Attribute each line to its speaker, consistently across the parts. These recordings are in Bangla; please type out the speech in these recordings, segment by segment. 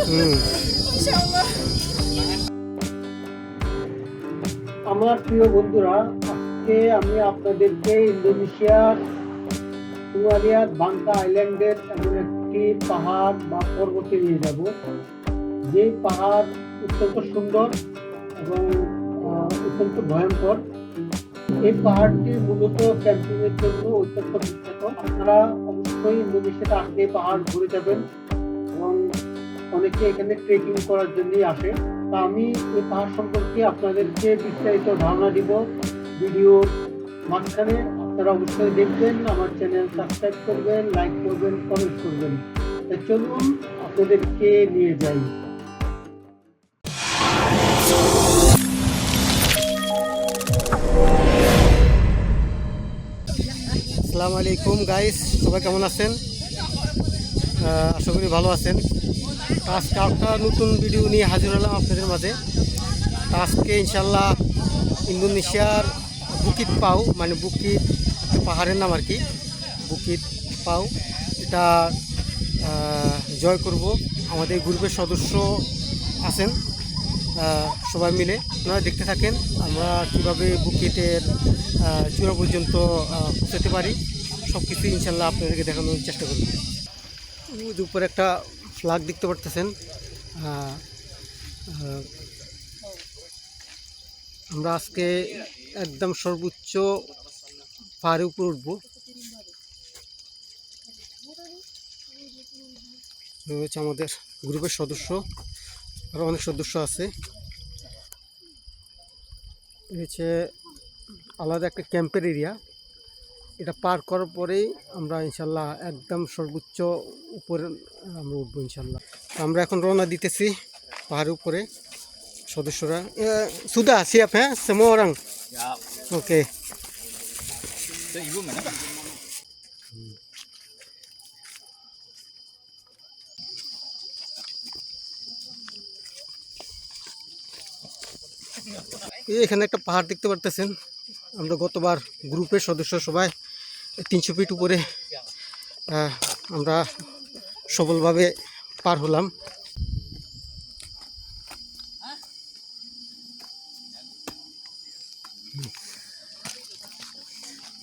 Speaker 1: আমার প্রিয় বন্ধুরা, আজকে আমি আপনাদেরকে ইন্দোনেশিয়ার সুমালিয়াত বাঙ্কা আইল্যান্ডের এমন একটি পাহাড় বা পর্বতে নিয়ে যাব, যে পাহাড় অত্যন্ত সুন্দর এবং অত্যন্ত ভয়ঙ্কর। এই পাহাড়টি মূলত ক্যাম্পিং এর জন্য অত্যন্ত বিখ্যাত। আপনারা অবশ্যই ইন্দোনেশিয়াতে আসলে এই পাহাড় ঘুরে যাবেন এবং অনেকে এখানে ট্রেকিং করার জন্যই আসে। তা আমি এই পাহাড় সম্পর্কে আপনাদেরকে বিস্তারিত ধারণা দিব ভিডিওর মাঝখানে। আপনারা অবশ্যই দেখবেন, আমার চ্যানেল সাবস্ক্রাইব করবেন, লাইক করবেন, কমেন্ট করবেন। তাই চলুন আপনাদেরকে নিয়ে যাই। আসসালামু আলাইকুম গাইস, সবাই কেমন আছেন? আশা করি ভালো আছেন। আজকে একটা নতুন ভিডিও নিয়ে হাজির হলাম আপনাদের মাঝে। আজকে ইনশাল্লাহ ইন্দোনেশিয়ার বুকিত পাউ, মানে বুকিত পাহাড়ের নাম আর কি, বুকিত পাউ, এটা জয় করব। আমাদের গ্রুপের সদস্য আছেন সবাই মিলে। আপনারা দেখতে থাকেন আমরা কীভাবে বুকিটের চূড়া পর্যন্ত পৌঁছাতে পারি। সব কিছু ইনশাল্লাহ আপনাদেরকে দেখানোর চেষ্টা করব। উপরে একটা ফ্ল্যাগ দেখতে পারতেছেন। আমরা আজকে একদম সর্বোচ্চ পাহাড়ের উপর উঠবো। হচ্ছে আমাদের গ্রুপের সদস্য, আরও অনেক সদস্য আছে। হচ্ছে আলাদা একটা ক্যাম্পের এরিয়া। এটা পার করার পরেই আমরা ইনশাল্লাহ একদম সর্বোচ্চ উপরে আমরা উঠবো ইনশাল্লাহ। আমরা এখন রওনা দিতেছি পাহাড়ের উপরে সদস্যরা। সুদা সিয়াপ, হ্যাঁ semua orang oke। এখানে একটা পাহাড় দেখতে পারতেছেন। আমরা গতবার গ্রুপের সদস্য সবাই 300 ফিট উপরে আমরা সফলভাবে পার হলাম।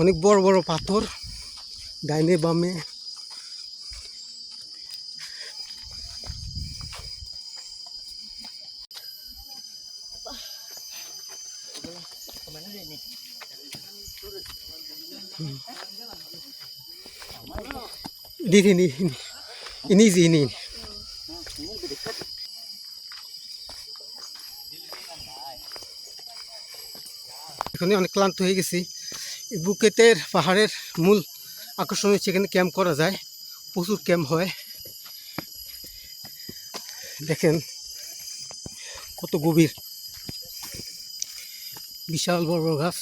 Speaker 1: অনেক বড় বড় পাথর ডাইনে বামে। ini এখানে অনেক ক্লান্ত হয়ে গেছি। এই বুকেটের পাহাড়ের মূল আকর্ষণ হচ্ছে এখানে ক্যাম্প করা যায়, প্রচুর ক্যাম্প হয়। দেখেন কত গভীর, বিশাল বড় বড় গাছ।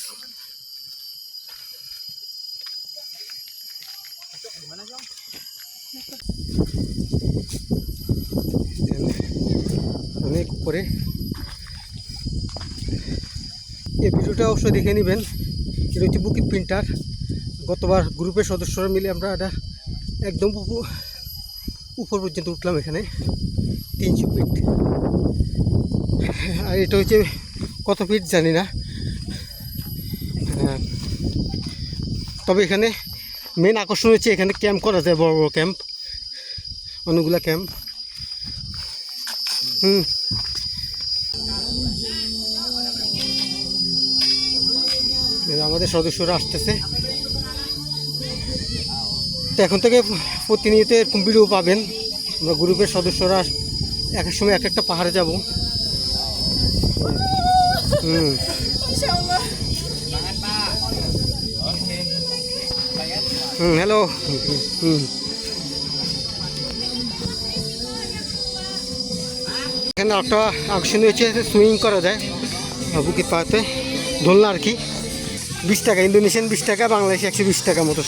Speaker 1: অনেক উপরে। এই ভিডিওটা অবশ্যই দেখে নেবেন। এটা হচ্ছে বুকিট প্রিন্টার। গতবার গ্রুপের সদস্যরা মিলে আমরা এটা একদম উপর পর্যন্ত উঠলাম, এখানে 300 ফিট। আর এটা হচ্ছে কত ফিট জানি না, তবে এখানে মেন আকর্ষণ হচ্ছে এখানে ক্যাম্প করা যায়, বড় বড় ক্যাম্প, অনেকগুলা ক্যাম্প। আমাদের সদস্যরা আসতেছে। তো এখন থেকে প্রতিনিয়ত এরকম ভিডিও পাবেন। আমরা গ্রুপের সদস্যরা এক এক সময় এক একটা পাহাড়ে যাব। হ্যালো। এখানে একটা আকর্ষণীয় হচ্ছে সুইমিং করা যায় বুকিত পাহাড়তে, দোলনা আর কি। 20 টাকা, ইন্দোনেশিয়ান 20 টাকা, বাংলাদেশে 120 টাকা মতো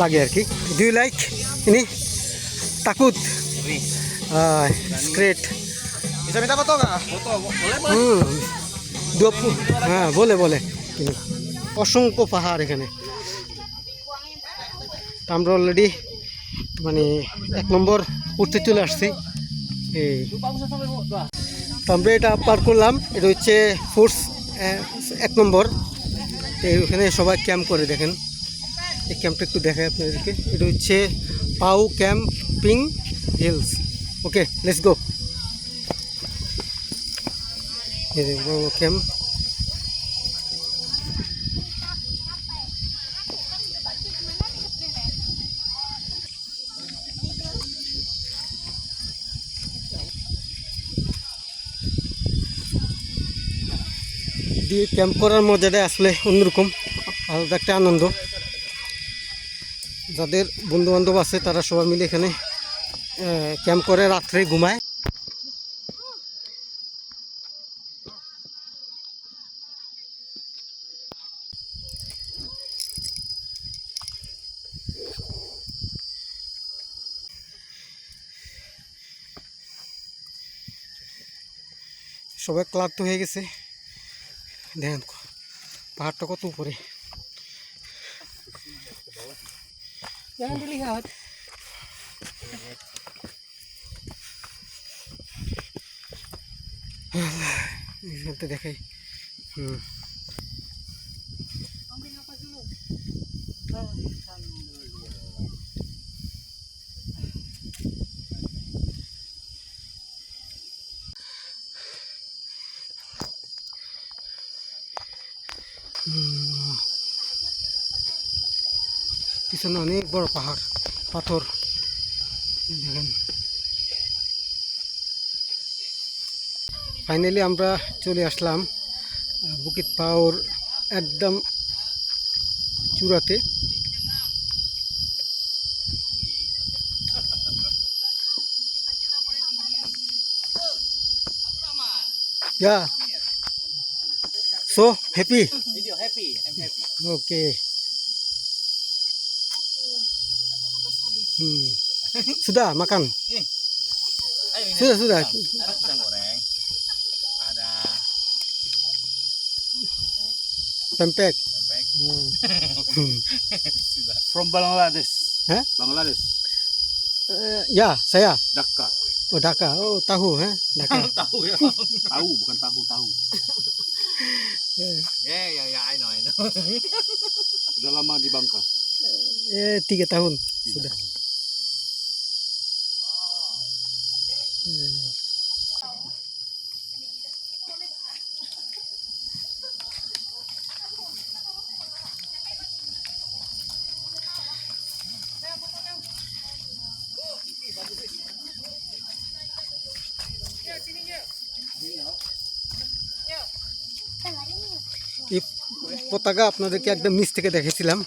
Speaker 1: লাগে আর কি। Do you like ini takut? Great.
Speaker 2: Bisa minta foto nggak? Foto boleh.
Speaker 1: হ্যাঁ বলে বলে। অসংখ্য পাহাড় এখানে। আমরা অলরেডি মানে 1 নম্বর উঠতে চলে আসছি।
Speaker 3: এই তো আমরা এটা পার করলাম, এটা হচ্ছে ফোর্স 1 নম্বর। তো এখানে সবাই ক্যাম্প করে, দেখেন এই ক্যাম্পটা একটু দেখাই আপনাদেরকে। এটা হচ্ছে পাউ camping hills. Okay, let's go. এই যে বড় ক্যাম্প। দিয়ে ক্যাম্প করার মজাটা আসলে অন্যরকম, আলাদা একটা আনন্দ। যাদের বন্ধু বান্ধব আছে তারা সবাই মিলে এখানে ক্যাম্প করে, রাত্রে ঘুমায়। সবাই ক্লান্ত হয়ে গেছে, দেখেন পাহাড়টা কত উপরে। Jangan dilihat. Nanti dekai.
Speaker 1: Ambil nafas dulu.
Speaker 3: পিছনে অনেক বড় পাহাড়, পাথর দেখেন। ফাইনালি আমরা চলে আসলাম বুকিত পাউর একদম চূড়াতে। Yeah. So happy.
Speaker 2: Video happy, I'm happy.
Speaker 3: Okay. Sudah makan?
Speaker 2: Ayo ini.
Speaker 3: Sudah.
Speaker 2: Ada pisang goreng. Ada
Speaker 3: Pempek.
Speaker 2: pempek.
Speaker 4: From Bangladesh.
Speaker 3: Hah?
Speaker 4: Bangladesh.
Speaker 3: Ya, saya.
Speaker 4: Dhaka.
Speaker 3: Oh, Dhaka. Oh, tahu, ha? Dhaka.
Speaker 2: Tahu ya.
Speaker 4: Tahu bukan tahu, tahu.
Speaker 2: Ya, I know.
Speaker 4: Sudah lama di Bangka.
Speaker 3: 3 tahun sudah. এই পতাকা আপনাদেরকে একদম নিচ থেকে দেখেছিলাম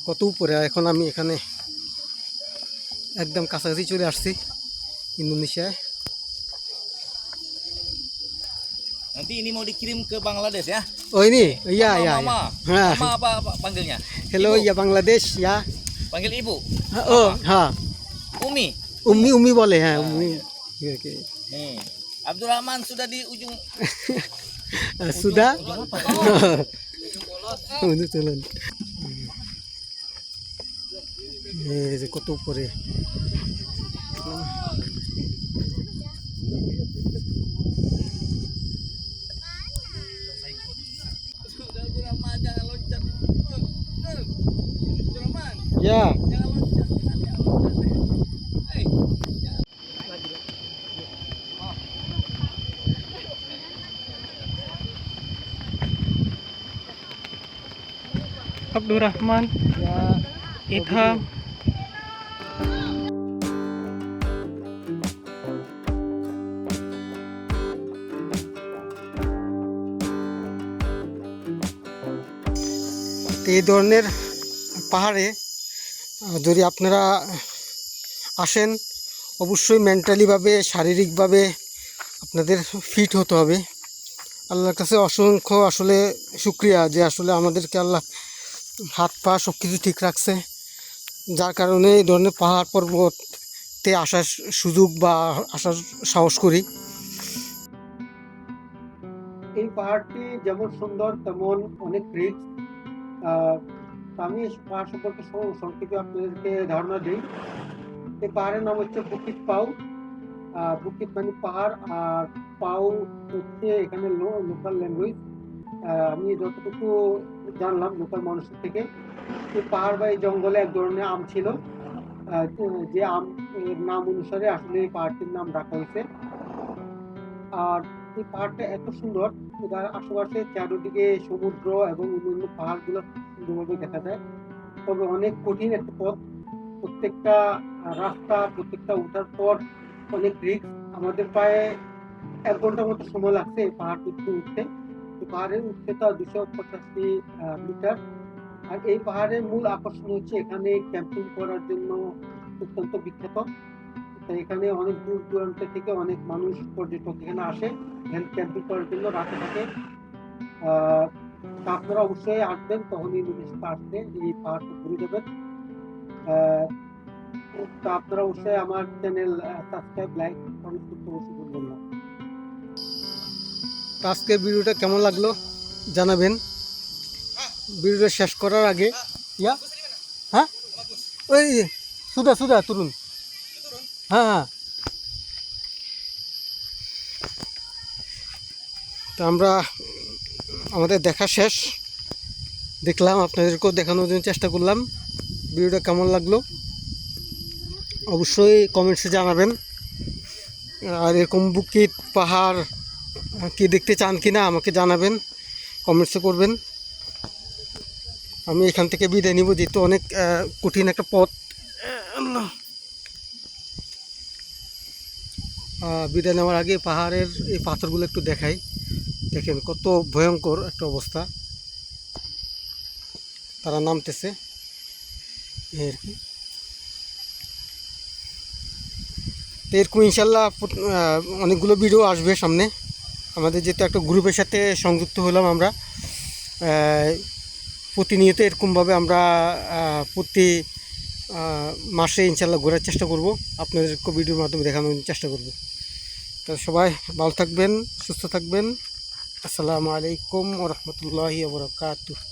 Speaker 3: কত উপরে, এখন আমি এখানে একদম কাছাকাছি চলে আসছি ইন্দোনেশিয়ায়।
Speaker 2: Nanti ini mau dikirim ke Bangladesh ya.
Speaker 3: Oh ini, iya ya.
Speaker 2: Mama.
Speaker 3: Ha.
Speaker 2: Mama apa panggilnya?
Speaker 3: Hello
Speaker 2: Ibu.
Speaker 3: ya Bangladesh ya.
Speaker 2: Panggil ibu.
Speaker 3: Oh, ha.
Speaker 2: Umi.
Speaker 3: Umi boleh ha, Umi. Oke.
Speaker 2: Nih, Abdurrahman sudah di ujung.
Speaker 3: Sudah?
Speaker 2: Ujung apa?
Speaker 3: Untuk turun. এই যে কত উপরে।
Speaker 2: Abdurrahman jangan loncat. Abdurrahman,
Speaker 3: Ya.
Speaker 2: jangan loncat. Hey.
Speaker 5: Abdurrahman,
Speaker 3: Ya.
Speaker 5: Idham.
Speaker 3: এই ধরনের পাহাড়ে যদি আপনারা আসেন অবশ্যই মেন্টালিভাবে, শারীরিকভাবে আপনাদের ফিট হতে হবে। আল্লাহর কাছে অসংখ্য আসলে শুকরিয়া যে আসলে আমাদেরকে আল্লাহ হাত পা সব কিছু ঠিক রাখছে, যার কারণে এই ধরনের পাহাড় পর্বতে আসার সুযোগ বা আসার সাহস করি।
Speaker 1: এই পাহাড়টি যেমন সুন্দর তেমন অনেক রিস্ক। আমি পাহাড় সম্পর্কে সংক্ষেপে আপনাদেরকে ধারণা দিই। এই পাহাড়ের নাম হচ্ছে বুকিত পাউ। বুকিত মানে পাহাড়, আর পাউ হচ্ছে এখানে লোকাল ল্যাঙ্গুয়েজ। আমি যতটুকু জানলাম লোকাল মানুষের থেকে, এই পাহাড় বা এই জঙ্গলে এক ধরনের আম ছিল, যে আম এর নাম অনুসারে আসলে এই পাহাড়টির নাম রাখা হয়েছে। আর এই পাহাড়টা এত সুন্দর, এটার আশেপাশে চারিদিকে সমুদ্র এবং অন্যান্য পাহাড়গুলো সুন্দরভাবে দেখা যায়। তবে অনেক কঠিন একটা পথ, প্রত্যেকটা রাস্তা, প্রত্যেকটা উঠার পর অনেক রিস্ক। আমাদের প্রায় 1 ঘন্টার মতো সময় লাগছে এই পাহাড় উঠতে। এই পাহাড়ের উচ্চতা 285 মিটার। আর এই পাহাড়ের মূল আকর্ষণ হচ্ছে এখানে ক্যাম্পিং করার জন্য অত্যন্ত বিখ্যাত। তো এখানে অনেক দূর দূরান্ত থেকে অনেক মানুষ, পর্যটক এখানে আসে ক্যাম্পিং করার জন্য, রাতে থাকে। তা আপনারা অবশ্যই আসবেন, তখন ইন্দোনেশিয়া আসলে এই পাহাড়টা ঘুরে যাবেন। তো আপনারা অবশ্যই আমার চ্যানেল সাবস্ক্রাইব, লাইক, কমেন্ট করতে অবশ্যই ভুলবেন না।
Speaker 3: তো আজকের ভিডিওটা কেমন লাগলো জানাবেন। ভিডিওটা শেষ করার আগে হ্যাঁ, ওই সুদা সুদা তরুণ, হ্যাঁ হ্যাঁ। তো আমরা আমাদের দেখা শেষ, দেখলাম, আপনাদেরকেও দেখানোর জন্য চেষ্টা করলাম। ভিডিওটা কেমন লাগলো অবশ্যই কমেন্টসে জানাবেন। আর এরকম বুকিত পাহাড় কি দেখতে চান কি না আমাকে জানাবেন, কমেন্টসে করবেন। আমি এখান থেকে বিদায় নিব, যেহেতু অনেক কঠিন একটা পথ। বিদায় নেওয়ার আগে পাহাড়ের এই পাথরগুলো একটু দেখাই। দেখেন কত ভয়ঙ্কর একটা অবস্থা, তারা নামতেছে এই আর কি। তো এরকম ইনশাল্লাহ অনেকগুলো ভিডিও আসবে সামনে। আমাদের যেহেতু একটা গ্রুপের সাথে সংযুক্ত হলাম আমরা, প্রতিনিয়ত এরকমভাবে আমরা প্রতি মাসে ইনশাল্লাহ ঘোরার চেষ্টা করব, আপনাদেরকে ভিডিওর মাধ্যমে দেখানোর চেষ্টা করব। তো সবাই ভালো থাকবেন, সুস্থ থাকবেন। আসসালামু আলাইকুম ওয়া রাহমাতুল্লাহি ওয়া বারাকাতুহু।